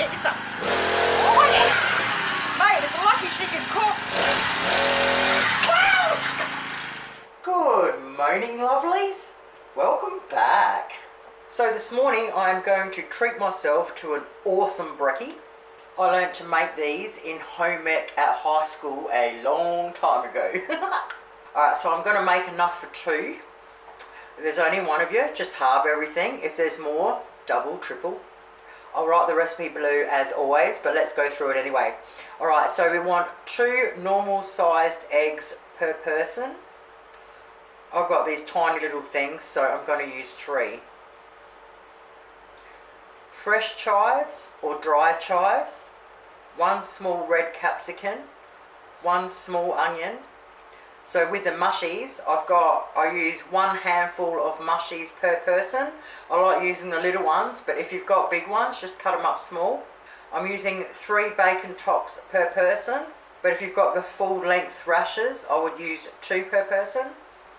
get you some. Oh, yeah. Mate, it's lucky she can cook. Wow. Good morning, lovelies. Welcome back. So this morning I'm going to treat myself to an awesome brekkie. I learned to make these in home ec at high school a long time ago. Alright, so I'm going to make enough for two. If there's only one of you, just halve everything. If there's more, double, triple. I'll write the recipe below as always, but let's go through it anyway. Alright, so we want 2 normal sized eggs per person. I've got these tiny little things, so I'm going to use 3. Fresh chives or dry chives, 1 small red capsicum, 1 small onion. So with the mushies, I use 1 handful of mushies per person. I like using the little ones, but if you've got big ones, just cut them up small. I'm using 3 bacon tops per person, but if you've got the full length rashers, I would use 2 per person.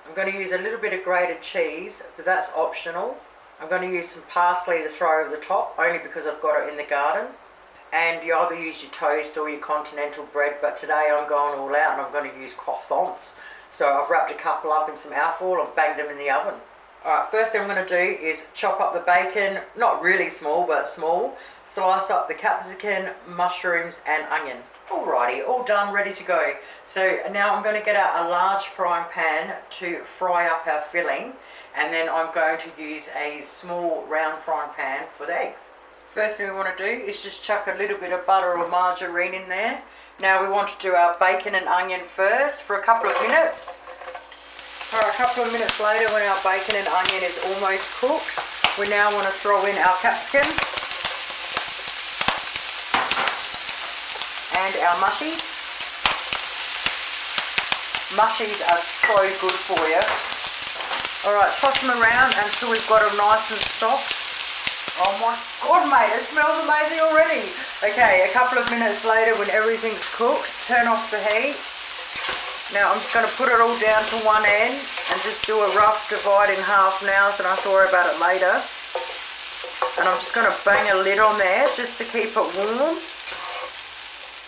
I'm going to use a little bit of grated cheese, but that's optional. I'm going to use some parsley to throw over the top, only because I've got it in the garden. And you either use your toast or your continental bread, but today I'm going all out and I'm going to use croissants. So I've wrapped a couple up in some alfoil and banged them in the oven. Alright, first thing I'm going to do is chop up the bacon, not really small, but small. Slice up the capsicum, mushrooms and onion. Alrighty, all done, ready to go. So now I'm going to get out a large frying pan to fry up our filling, and then I'm going to use a small round frying pan for the eggs. First thing we want to do is just chuck a little bit of butter or margarine in there. Now we want to do our bacon and onion first for a couple of minutes. Alright, a couple of minutes later, when our bacon and onion is almost cooked, we now want to throw in our capsicum and our mushies. Mushies are so good for you. Alright, toss them around until we've got them nice and soft. Oh my god, mate, it smells amazing already. Okay, a couple of minutes later, when everything's cooked, turn off the heat. Now I'm just going to put it all down to one end and just do a rough divide in half now so I don't have to worry about it later. And I'm just going to bang a lid on there just to keep it warm.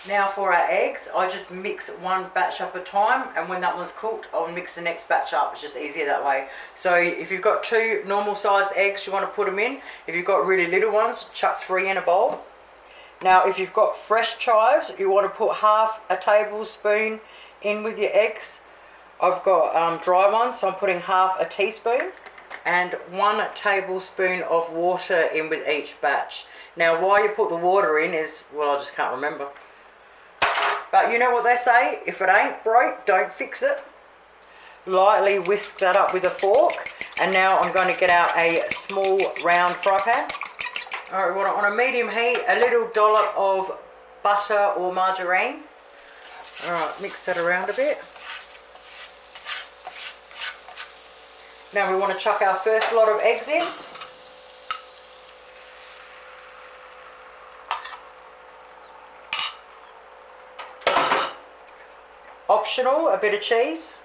Now for our eggs, I just mix one batch up at a time, and when that one's cooked, I'll mix the next batch up. It's just easier that way. So if you've got 2 normal sized eggs, you want to put them in. If you've got really little ones, chuck 3 in a bowl. Now if you've got fresh chives, you want to put half a tablespoon in with your eggs. I've got dry ones, so I'm putting half a teaspoon. And 1 tablespoon of water in with each batch. Now why you put the water in is, well, I just can't remember. But you know what they say, if it ain't broke, don't fix it. Lightly whisk that up with a fork. And now I'm going to get out a small round fry pan. Alright, we want it on a medium heat, a little dollop of butter or margarine. Alright, mix that around a bit. Now we want to chuck our first lot of eggs in. Optional, a bit of cheese.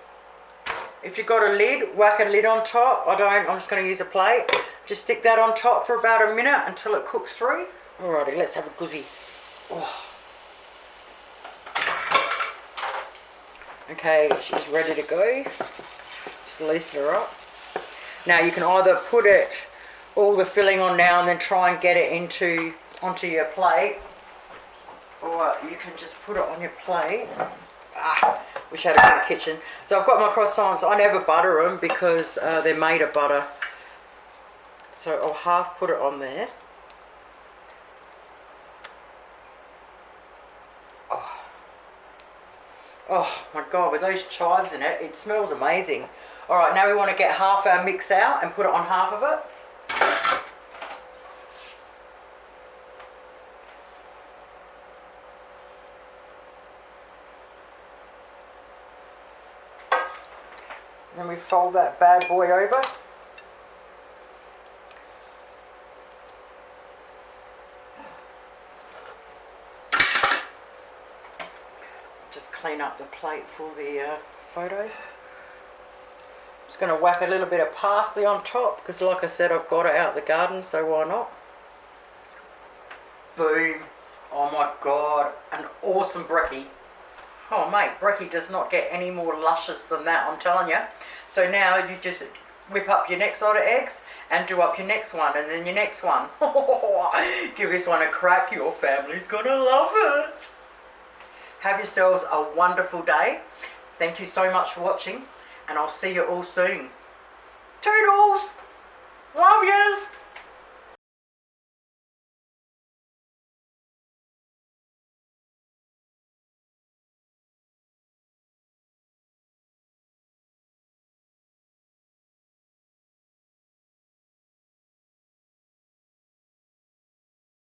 If you've got a lid, whack a lid on top. I don't, I'm just going to use a plate. Just stick that on top for about a minute until it cooks through. Alrighty, let's have a guzzy. Oh. Okay, she's ready to go. Just loosen her up. Now you can either put it, all the filling on now and then try and get it onto your plate. Or you can just put it on your plate. Wish I had a good kitchen. So I've got my croissants. I never butter them because they're made of butter. So I'll half put it on there. Oh my god, with those chives in it, it smells amazing. Alright, now we want to get half our mix out and put it on half of it. Then we fold that bad boy over. Just clean up the plate for the photo. Just going to whack a little bit of parsley on top because, like I said, I've got it out of the garden, so why not? Boom. Oh my God, an awesome brekkie. Oh mate, brekkie does not get any more luscious than that, I'm telling you. So now you just whip up your next lot of eggs and do up your next one and then your next one. Give this one a crack, your family's gonna love it. Have yourselves a wonderful day. Thank you so much for watching and I'll see you all soon. Toodles! Love yous!